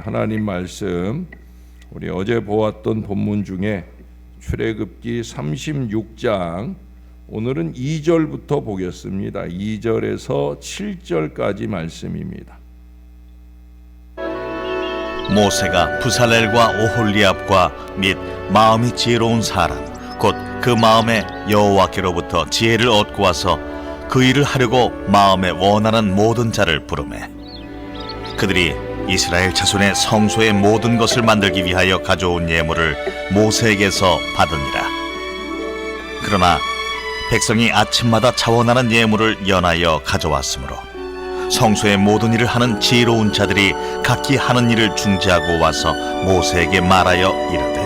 하나님 말씀 우리 어제 보았던 본문 중에 출애굽기 36장 오늘은 2절부터 보겠습니다. 2절에서 7절까지 말씀입니다. 모세가 부살렐과 오홀리압과 및 마음이 지혜로운 사람 곧 그 마음에 여호와께로부터 지혜를 얻고 와서 그 일을 하려고 마음에 원하는 모든 자를 부르매 그들이 이스라엘 자손의 성소의 모든 것을 만들기 위하여 가져온 예물을 모세에게서 받으니라. 그러나 백성이 아침마다 자원하는 예물을 연하여 가져왔으므로 성소의 모든 일을 하는 지혜로운 자들이 각기 하는 일을 중지하고 와서 모세에게 말하여 이르되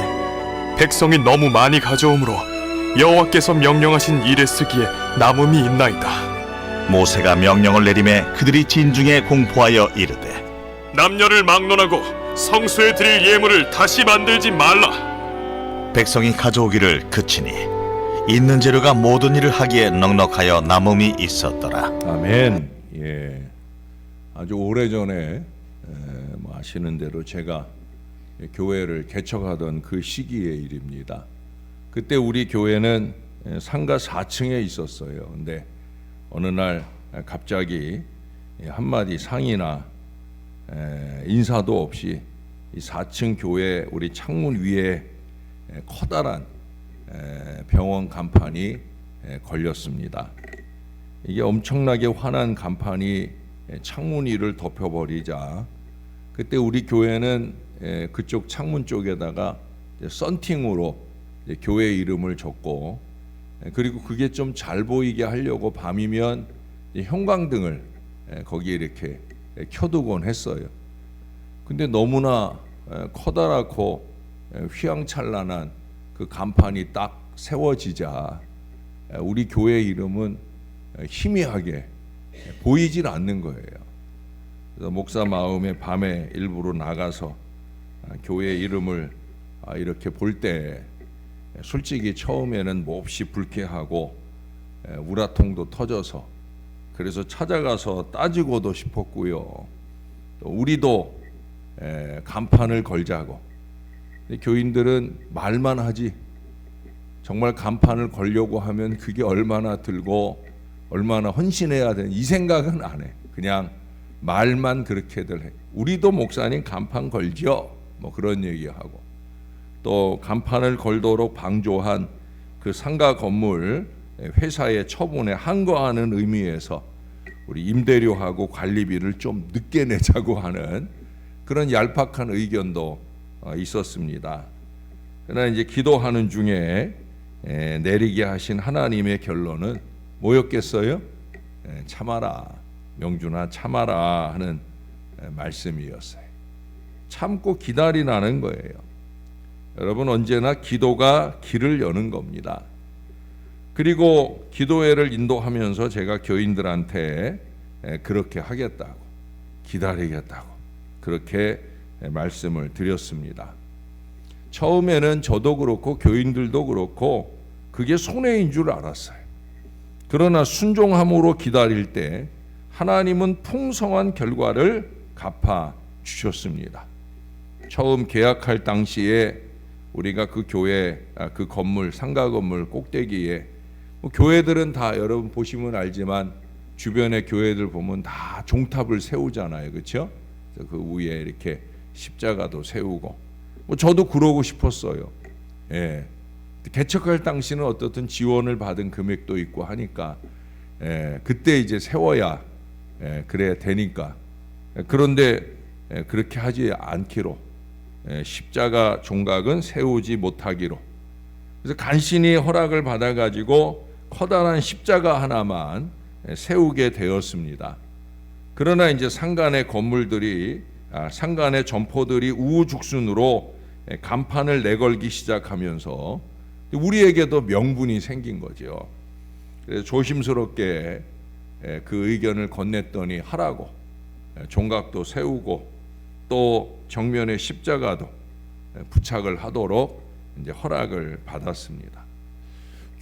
백성이 너무 많이 가져오므로 여호와께서 명령하신 일에 쓰기에 남음이 있나이다. 모세가 명령을 내리매 그들이 진중에 공포하여 이르되 남녀를 막론하고 성소에 드릴 예물을 다시 만들지 말라. 백성이 가져오기를 그치니 있는 재료가 모든 일을 하기에 넉넉하여 남음이 있었더라. 아멘. 아주 오래전에 아시는 대로 제가 교회를 개척하던 그 시기의 일입니다. 그때 우리 교회는 상가 4층에 있었어요. 근데 어느 날 갑자기 한마디 상이나 인사도 없이 이 4층 교회 우리 창문 위에 커다란 병원 간판이 걸렸습니다. 이게 엄청나게 환한 간판이 창문 위를 덮여버리자 그때 우리 교회는 그쪽 창문 쪽에다가 썬팅으로 교회 이름을 적고 그리고 그게 좀 잘 보이게 하려고 밤이면 형광등을 거기에 이렇게 켜두곤 했어요. 근데 너무나 커다랗고 휘황찬란한 그 간판이 딱 세워지자 우리 교회 이름은 희미하게 보이질 않는 거예요. 그래서 목사 마음에 밤에 일부러 나가서 교회 이름을 이렇게 볼 때 솔직히 처음에는 몹시 불쾌하고 우라통도 터져서 그래서 찾아가서 따지고도 싶었고요. 또 우리도 간판을 걸자고. 교인들은 말만 하지 정말 간판을 걸려고 하면 그게 얼마나 들고 얼마나 헌신해야 되는 이 생각은 안 해. 그냥 말만 그렇게들 해. 우리도 목사님 간판 걸죠. 뭐 그런 얘기하고 또 간판을 걸도록 방조한 그 상가 건물 회사의 처분에 항거하는 의미에서 우리 임대료하고 관리비를 좀 늦게 내자고 하는 그런 얄팍한 의견도 있었습니다. 그러나 이제 기도하는 중에 내리게 하신 하나님의 결론은 뭐였겠어요? 참아라, 명준아 참아라 하는 말씀이었어요. 참고 기다리라는 거예요. 여러분 언제나 기도가 길을 여는 겁니다. 그리고 기도회를 인도하면서 제가 교인들한테 그렇게 하겠다고 기다리겠다고 그렇게 말씀을 드렸습니다. 처음에는 저도 그렇고 교인들도 그렇고 그게 손해인 줄 알았어요. 그러나 순종함으로 기다릴 때 하나님은 풍성한 결과를 갚아 주셨습니다. 처음 계약할 당시에 우리가 그 교회 그 건물 상가 건물 꼭대기에 교회들은 다 여러분 보시면 알지만 주변의 교회들 보면 다 종탑을 세우잖아요. 그렇죠? 그 위에 이렇게 십자가도 세우고 저도 그러고 싶었어요. 개척할 당시는 어떻든 지원을 받은 금액도 있고 하니까 그때 이제 세워야 그래야 되니까 그런데 그렇게 하지 않기로 십자가 종각은 세우지 못하기로 그래서 간신히 허락을 받아가지고 커다란 십자가 하나만 세우게 되었습니다. 그러나 이제 상간의 건물들이 상간의 점포들이 우후죽순으로 간판을 내걸기 시작하면서 우리에게도 명분이 생긴 거죠. 그래서 조심스럽게 그 의견을 건넸더니 하라고 종각도 세우고 또 정면에 십자가도 부착을 하도록 이제 허락을 받았습니다.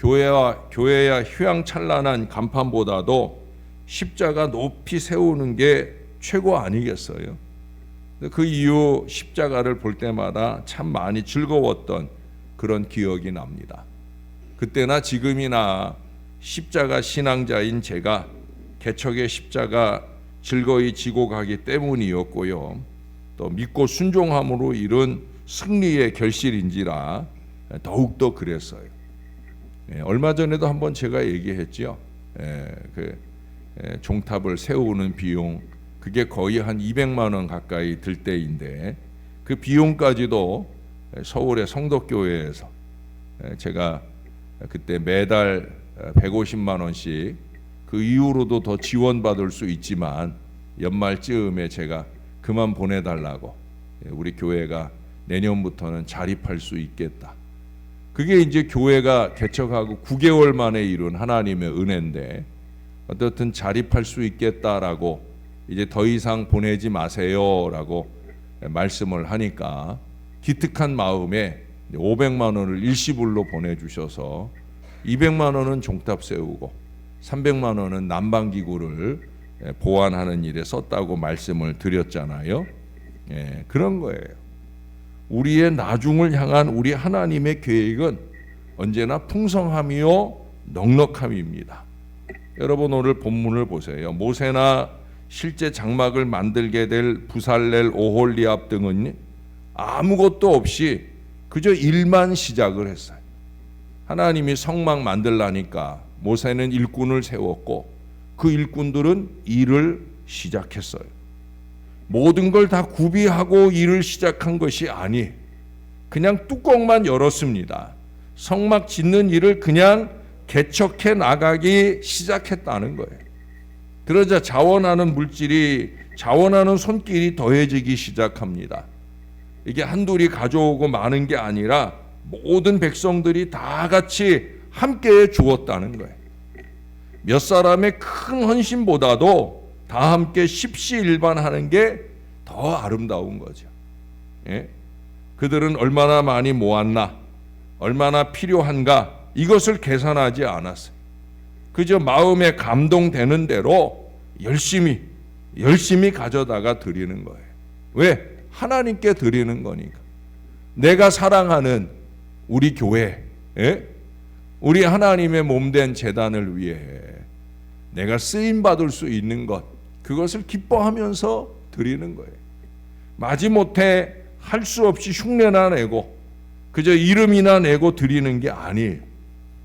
교회야 휘황찬란한 간판보다도 십자가 높이 세우는 게 최고 아니겠어요? 그 이후 십자가를 볼 때마다 참 많이 즐거웠던 그런 기억이 납니다. 그때나 지금이나 십자가 신앙자인 제가 개척의 십자가 즐거이 지고 가기 때문이었고요. 또 믿고 순종함으로 이룬 승리의 결실인지라 더욱더 그랬어요. 얼마 전에도 한번 제가 얘기했죠. 종탑을 세우는 비용, 그게 거의 한 200만 원 가까이 들 때인데 그 비용까지도 서울의 성덕교회에서 제가 그때 매달 150만 원씩, 그 이후로도 더 지원받을 수 있지만 연말쯤에 제가 그만 보내달라고, 우리 교회가 내년부터는 자립할 수 있겠다. 그게 이제 교회가 개척하고 9개월 만에 이룬 하나님의 은혜인데, 어떻든 자립할 수 있겠다라고 이제 더 이상 보내지 마세요라고 말씀을 하니까 기특한 마음에 500만 원을 일시불로 보내주셔서 200만 원은 종탑 세우고 300만 원은 난방기구를 보완하는 일에 썼다고 말씀을 드렸잖아요. 그런 거예요. 우리의 나중을 향한 우리 하나님의 계획은 언제나 풍성함이요 넉넉함입니다. 여러분 오늘 본문을 보세요. 모세나 실제 장막을 만들게 될 부살렐, 오홀리압 등은 아무것도 없이 그저 일만 시작을 했어요. 하나님이 성막 만들라니까 모세는 일꾼을 세웠고 그 일꾼들은 일을 시작했어요. 모든 걸 다 구비하고 일을 시작한 것이 아니, 그냥 뚜껑만 열었습니다. 성막 짓는 일을 그냥 개척해 나가기 시작했다는 거예요. 그러자 자원하는 물질이, 자원하는 손길이 더해지기 시작합니다. 이게 한둘이 가져오고 마는 게 아니라 모든 백성들이 다 같이 함께 주었다는 거예요. 몇 사람의 큰 헌신보다도 다 함께 십시일반하는 게 더 아름다운 거죠. 그들은 얼마나 많이 모았나, 얼마나 필요한가, 이것을 계산하지 않았어요. 그저 마음에 감동되는 대로 열심히 가져다가 드리는 거예요. 왜? 하나님께 드리는 거니까. 내가 사랑하는 우리 교회, 우리 하나님의 몸된 제단을 위해 내가 쓰임받을 수 있는 것, 그것을 기뻐하면서 드리는 거예요. 마지못해 할 수 없이 흉내나 내고 그저 이름이나 내고 드리는 게 아니에요.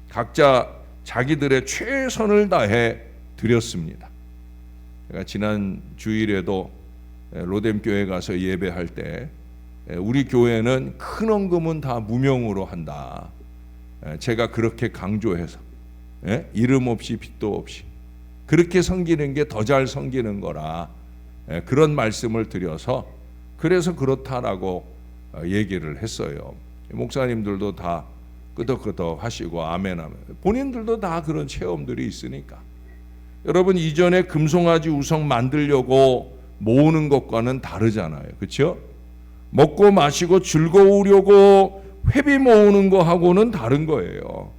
각자 자기들의 최선을 다해 드렸습니다. 제가 지난 주일에도 로뎀 교회 가서 예배할 때 우리 교회는 큰 헌금은 다 무명으로 한다. 제가 그렇게 강조해서 이름 없이 빚도 없이 그렇게 섬기는 게 더 잘 섬기는 거라 그런 말씀을 드려서 그래서 그렇다라고 얘기를 했어요. 목사님들도 다 끄덕끄덕 하시고 아멘 하면 본인들도 다 그런 체험들이 있으니까. 여러분 이전에 금송아지 우성 만들려고 모으는 것과는 다르잖아요. 그렇죠? 먹고 마시고 즐거우려고 회비 모으는 거하고는 다른 거예요.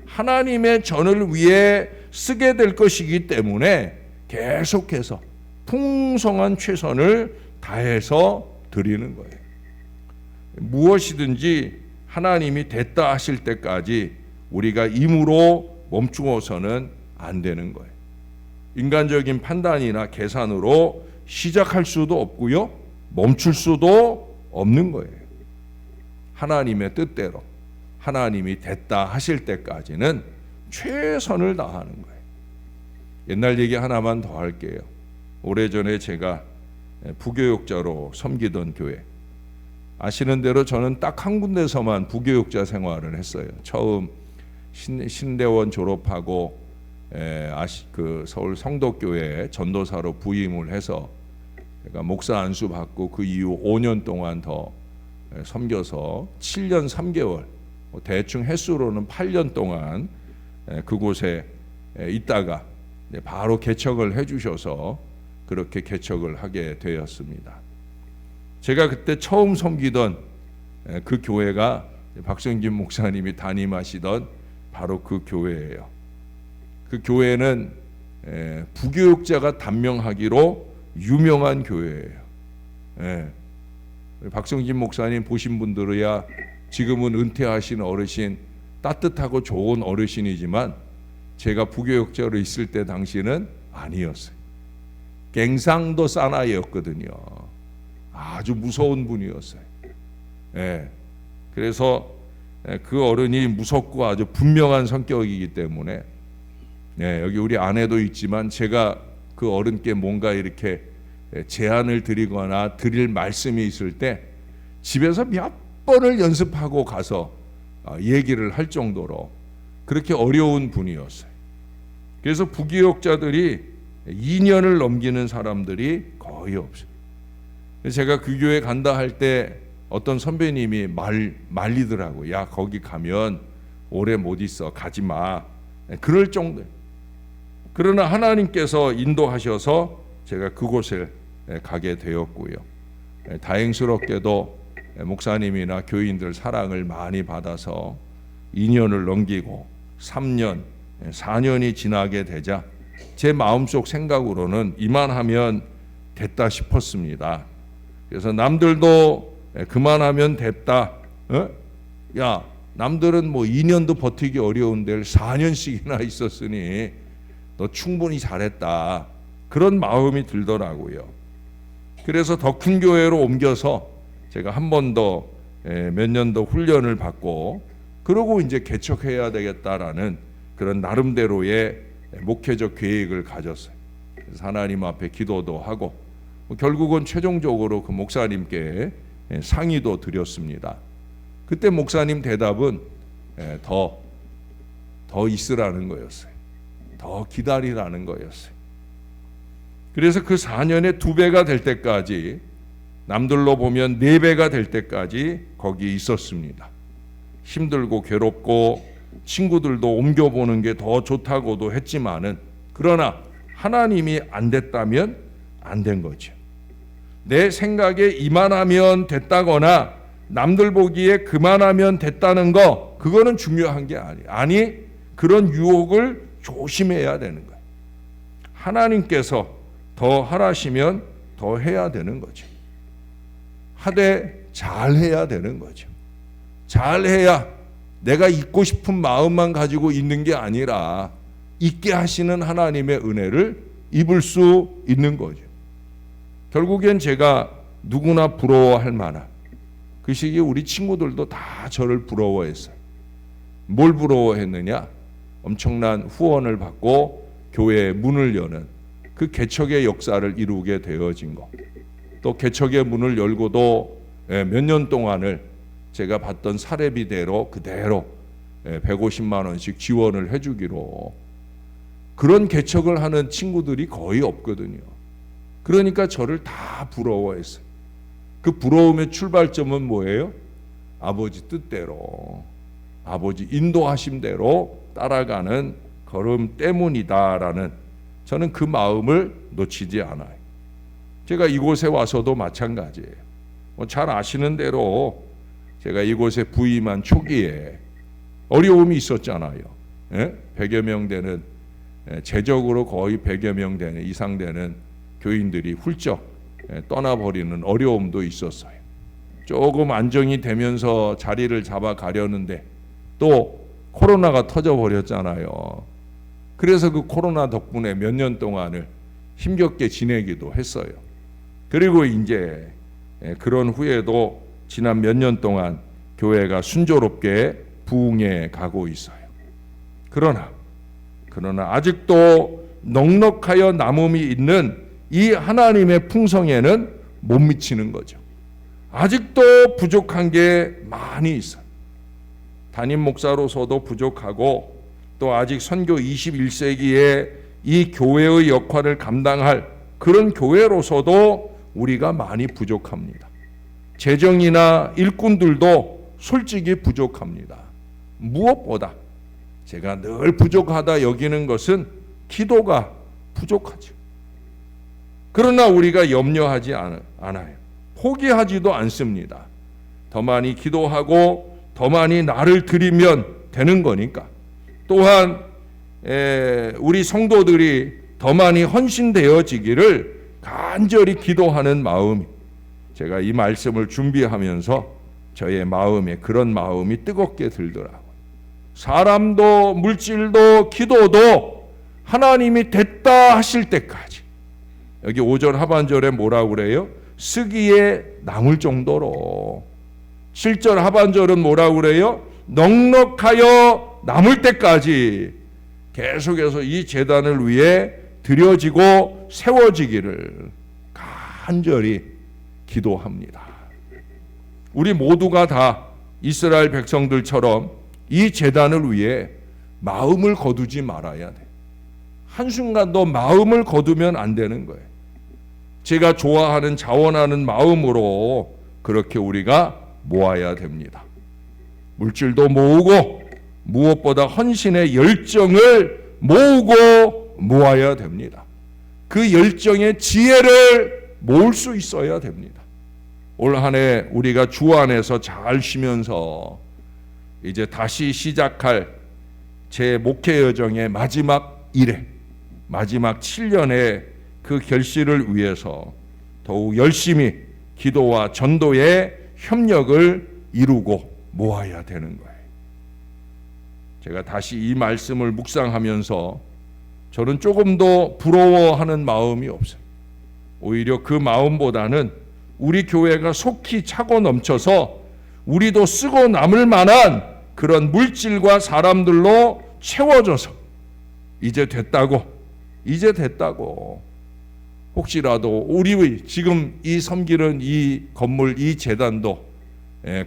하나님의 전을 위해 쓰게 될 것이기 때문에 계속해서 풍성한 최선을 다해서 드리는 거예요. 무엇이든지 하나님이 됐다 하실 때까지 우리가 임으로 멈추어서는 안 되는 거예요. 인간적인 판단이나 계산으로 시작할 수도 없고요, 멈출 수도 없는 거예요. 하나님의 뜻대로 하나님이 됐다 하실 때까지는 최선을 다하는 거예요. 옛날 얘기 하나만 더 할게요. 오래전에 제가 부교육자로 섬기던 교회, 아시는 대로 저는 딱 한 군데서만 부교육자 생활을 했어요. 처음 신대원 졸업하고 그 서울 성덕교회에 전도사로 부임을 해서 제가 목사 안수 받고 그 이후 5년 동안 더 섬겨서 7년 3개월, 대충 횟수로는 8년 동안 그곳에 있다가 바로 개척을 해주셔서 그렇게 개척을 하게 되었습니다. 제가 그때 처음 섬기던 그 교회가 박성진 목사님이 담임하시던 바로 그 교회예요. 그 교회는 부교육자가 단명하기로 유명한 교회예요. 우리 박성진 목사님 보신 분들이야 지금은 은퇴하신 어르신, 따뜻하고 좋은 어르신이지만 제가 부교육자로 있을 때 당시는 아니었어요. 갱상도 사나이였거든요. 아주 무서운 분이었어요. 예. 그래서 그 어른이 무섭고 아주 분명한 성격이기 때문에 여기 우리 아내도 있지만 제가 그 어른께 뭔가 이렇게 제안을 드리거나 드릴 말씀이 있을 때 집에서 몇 번을 연습하고 가서 얘기를 할 정도로 그렇게 어려운 분이었어요. 그래서 부교육자들이 2년을 넘기는 사람들이 거의 없어요. 제가 그 교회 간다 할 때 어떤 선배님이 말리더라고요. 야, 거기 가면 오래 못 있어, 가지 마. 그럴 정도예요. 그러나 하나님께서 인도하셔서 제가 그곳에 가게 되었고요. 다행스럽게도 목사님이나 교인들 사랑을 많이 받아서 2년을 넘기고 3년, 4년이 지나게 되자 제 마음속 생각으로는 이만하면 됐다 싶었습니다. 그래서 남들도 그만하면 됐다. 야, 남들은 뭐 2년도 버티기 어려운 데를 4년씩이나 있었으니 너 충분히 잘했다. 그런 마음이 들더라고요. 그래서 더 큰 교회로 옮겨서 제가 한 번 더 몇 년 더 훈련을 받고 그러고 이제 개척해야 되겠다라는 그런 나름대로의 목회적 계획을 가졌어요. 그래서 하나님 앞에 기도도 하고 결국은 최종적으로 그 목사님께 상의도 드렸습니다. 그때 목사님 대답은 더 있으라는 거였어요. 더 기다리라는 거였어요. 그래서 그 4년에 2배가 될 때까지, 남들로 보면 4배가 될 때까지 거기 있었습니다. 힘들고 괴롭고 친구들도 옮겨보는 게 더 좋다고도 했지만은, 그러나 하나님이 안 됐다면 안 된 거죠. 내 생각에 이만하면 됐다거나 남들 보기에 그만하면 됐다는 거, 그거는 중요한 게 아니에요. 아니, 그런 유혹을 조심해야 되는 거예요. 하나님께서 더 하라시면 더 해야 되는 거죠. 하되 잘해야 되는 거죠. 잘해야 내가 잊고 싶은 마음만 가지고 있는 게 아니라 잊게 하시는 하나님의 은혜를 입을 수 있는 거죠. 결국엔 제가 누구나 부러워할 만한, 그 시기에 우리 친구들도 다 저를 부러워했어요. 뭘 부러워했느냐? 엄청난 후원을 받고 교회의 문을 여는 그 개척의 역사를 이루게 되어진 것. 또 개척의 문을 열고도 몇 년 동안을 제가 받던 사례비대로 그대로 150만 원씩 지원을 해주기로, 그런 개척을 하는 친구들이 거의 없거든요. 그러니까 저를 다 부러워했어요. 그 부러움의 출발점은 뭐예요? 아버지 뜻대로, 아버지 인도하심대로 따라가는 걸음 때문이다라는, 저는 그 마음을 놓치지 않아요. 제가 이곳에 와서도 마찬가지예요. 잘 아시는 대로 제가 이곳에 부임한 초기에 어려움이 있었잖아요. 100여 명 되는, 재적으로 거의 100여 명 되는 이상 되는 교인들이 훌쩍 떠나버리는 어려움도 있었어요. 조금 안정이 되면서 자리를 잡아가려는데 또 코로나가 터져버렸잖아요. 그래서 그 코로나 덕분에 몇 년 동안을 힘겹게 지내기도 했어요. 그리고 이제 그런 후에도 지난 몇 년 동안 교회가 순조롭게 부흥해 가고 있어요. 그러나 아직도 넉넉하여 남음이 있는 이 하나님의 풍성에는 못 미치는 거죠. 아직도 부족한 게 많이 있어요. 담임 목사로서도 부족하고, 또 아직 선교 21세기에 이 교회의 역할을 감당할 그런 교회로서도 우리가 많이 부족합니다. 재정이나 일꾼들도 솔직히 부족합니다. 무엇보다 제가 늘 부족하다 여기는 것은 기도가 부족하죠. 그러나 우리가 염려하지 않아요. 포기하지도 않습니다. 더 많이 기도하고 더 많이 나를 드리면 되는 거니까. 또한 우리 성도들이 더 많이 헌신되어지기를 간절히 기도하는 마음이, 제가 이 말씀을 준비하면서 저의 마음에 그런 마음이 뜨겁게 들더라고요. 사람도 물질도 기도도 하나님이 됐다 하실 때까지, 여기 5절 하반절에 뭐라고 그래요? 쓰기에 남을 정도로. 7절 하반절은 뭐라고 그래요? 넉넉하여 남을 때까지 계속해서 이 제단을 위해 드려지고 세워지기를 간절히 기도합니다. 우리 모두가 다 이스라엘 백성들처럼 이 제단을 위해 마음을 거두지 말아야 돼. 한순간도 마음을 거두면 안 되는 거예요. 제가 좋아하는 자원하는 마음으로 그렇게 우리가 모아야 됩니다. 물질도 모으고 무엇보다 헌신의 열정을 모으고 모아야 됩니다. 그 열정의 지혜를 모을 수 있어야 됩니다. 올 한 해 우리가 주 안에서 잘 쉬면서 이제 다시 시작할 제 목회 여정의 마지막 일에, 마지막 7년의 그 결실을 위해서 더욱 열심히 기도와 전도의 협력을 이루고 모아야 되는 거예요. 제가 다시 이 말씀을 묵상하면서 저는 조금도 부러워하는 마음이 없어요. 오히려 그 마음보다는 우리 교회가 속히 차고 넘쳐서 우리도 쓰고 남을 만한 그런 물질과 사람들로 채워져서 이제 됐다고 혹시라도 우리 지금 이 섬기는 이 건물, 이 제단도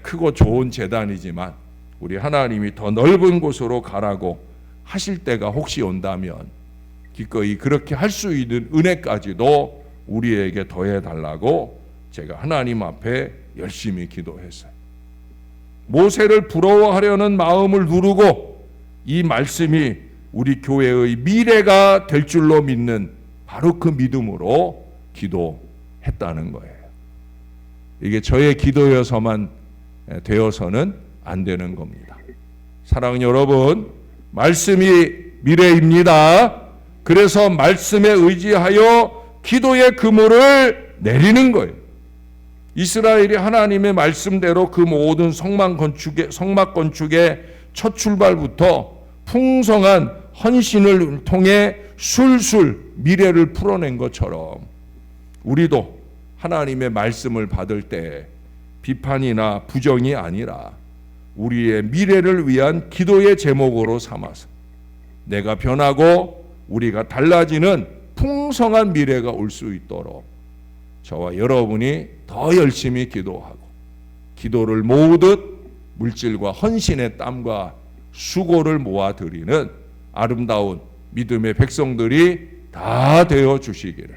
크고 좋은 제단이지만 우리 하나님이 더 넓은 곳으로 가라고 하실 때가 혹시 온다면 기꺼이 그렇게 할 수 있는 은혜까지도 우리에게 더해달라고 제가 하나님 앞에 열심히 기도했어요. 모세를 부러워하려는 마음을 누르고 이 말씀이 우리 교회의 미래가 될 줄로 믿는 바로 그 믿음으로 기도했다는 거예요. 이게 저의 기도여서만 되어서는 안 되는 겁니다. 사랑하는 여러분, 말씀이 미래입니다. 그래서 말씀에 의지하여 기도의 그물을 내리는 거예요. 이스라엘이 하나님의 말씀대로 그 모든 성막 건축의 첫 출발부터 풍성한 헌신을 통해 술술 미래를 풀어낸 것처럼 우리도 하나님의 말씀을 받을 때 비판이나 부정이 아니라 우리의 미래를 위한 기도의 제목으로 삼아서 내가 변하고 우리가 달라지는 풍성한 미래가 올 수 있도록 저와 여러분이 더 열심히 기도하고 기도를 모으듯 물질과 헌신의 땀과 수고를 모아드리는 아름다운 믿음의 백성들이 다 되어 주시기를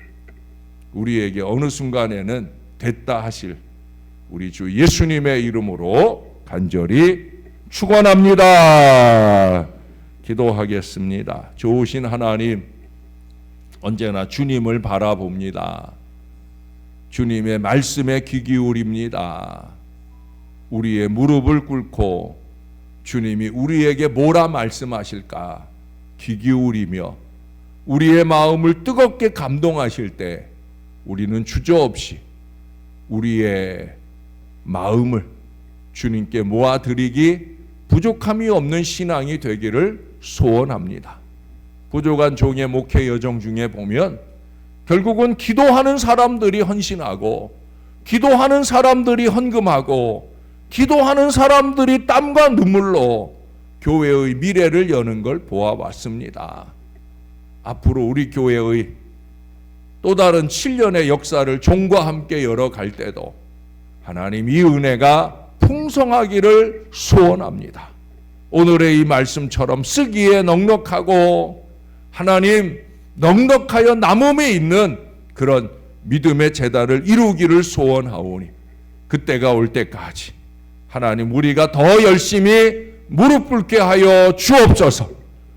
우리에게 어느 순간에는 됐다 하실 우리 주 예수님의 이름으로 간절히 축원합니다. 기도하겠습니다. 좋으신 하나님, 언제나 주님을 바라봅니다. 주님의 말씀에 귀 기울입니다. 우리의 무릎을 꿇고 주님이 우리에게 뭐라 말씀하실까 귀 기울이며 우리의 마음을 뜨겁게 감동하실 때 우리는 주저없이 우리의 마음을 주님께 모아드리기 부족함이 없는 신앙이 되기를 소원합니다. 부족한 종의 목회 여정 중에 보면 결국은 기도하는 사람들이 헌신하고 기도하는 사람들이 헌금하고 기도하는 사람들이 땀과 눈물로 교회의 미래를 여는 걸 보아왔습니다. 앞으로 우리 교회의 또 다른 7년의 역사를 종과 함께 열어갈 때도 하나님 이 은혜가 풍성하기를 소원합니다. 오늘의 이 말씀처럼 쓰기에 넉넉하고 하나님 넉넉하여 남음이 있는 그런 믿음의 제단을 이루기를 소원하오니 그때가 올 때까지 하나님 우리가 더 열심히 무릎 꿇게 하여 주옵소서.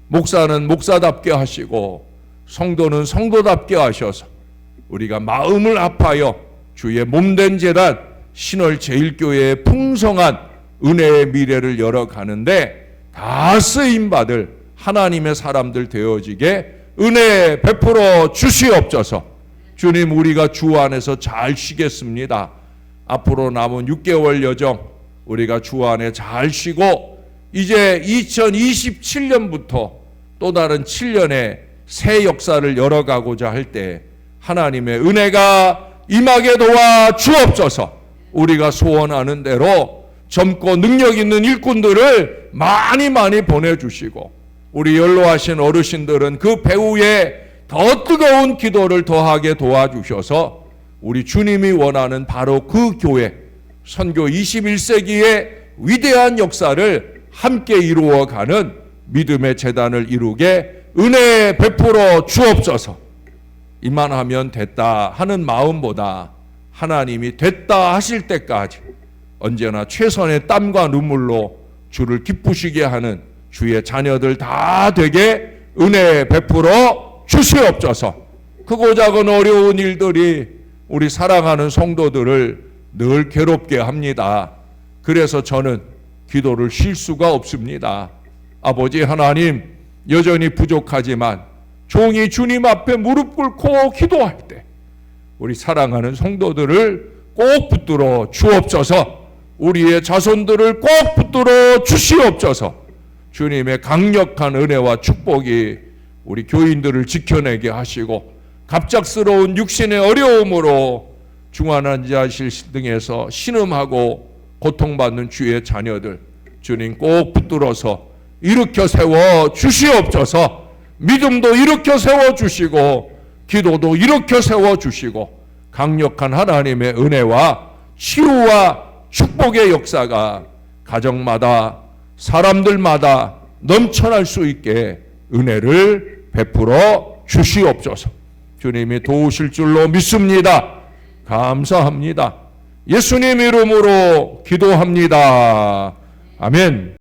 목사는 목사답게 하시고 성도는 성도답게 하셔서 우리가 마음을 합하여 주의 몸된 제단 신월 제일교회의 풍성한 은혜의 미래를 열어가는데 다 쓰임받을 하나님의 사람들 되어지게 은혜 베풀어 주시옵소서. 주님, 우리가 주 안에서 잘 쉬겠습니다. 앞으로 남은 6개월 여정 우리가 주 안에 잘 쉬고 이제 2027년부터 또 다른 7년의 새 역사를 열어가고자 할 때 하나님의 은혜가 임하게 도와 주옵소서. 우리가 소원하는 대로 젊고 능력 있는 일꾼들을 많이 보내주시고 우리 연로하신 어르신들은 그 배후에 더 뜨거운 기도를 더하게 도와주셔서 우리 주님이 원하는 바로 그 교회 선교 21세기의 위대한 역사를 함께 이루어가는 믿음의 재단을 이루게 은혜 베풀어 주옵소서. 이만하면 됐다 하는 마음보다 하나님이 됐다 하실 때까지 언제나 최선의 땀과 눈물로 주를 기쁘시게 하는 주의 자녀들 다 되게 은혜 베풀어 주시옵소서. 크고 작은 어려운 일들이 우리 사랑하는 성도들을 늘 괴롭게 합니다. 그래서 저는 기도를 쉴 수가 없습니다. 아버지 하나님, 여전히 부족하지만 종이 주님 앞에 무릎 꿇고 기도할 때 우리 사랑하는 성도들을 꼭 붙들어 주옵소서. 우리의 자손들을 꼭 붙들어 주시옵소서. 주님의 강력한 은혜와 축복이 우리 교인들을 지켜내게 하시고 갑작스러운 육신의 어려움으로 중환자실 등에서 신음하고 고통받는 주의 자녀들 주님 꼭 붙들어서 일으켜 세워 주시옵소서. 믿음도 일으켜 세워 주시고 기도도 일으켜 세워 주시고 강력한 하나님의 은혜와 치유와 축복의 역사가 가정마다 사람들마다 넘쳐날 수 있게 은혜를 베풀어 주시옵소서. 주님이 도우실 줄로 믿습니다. 감사합니다. 예수님 이름으로 기도합니다. 아멘.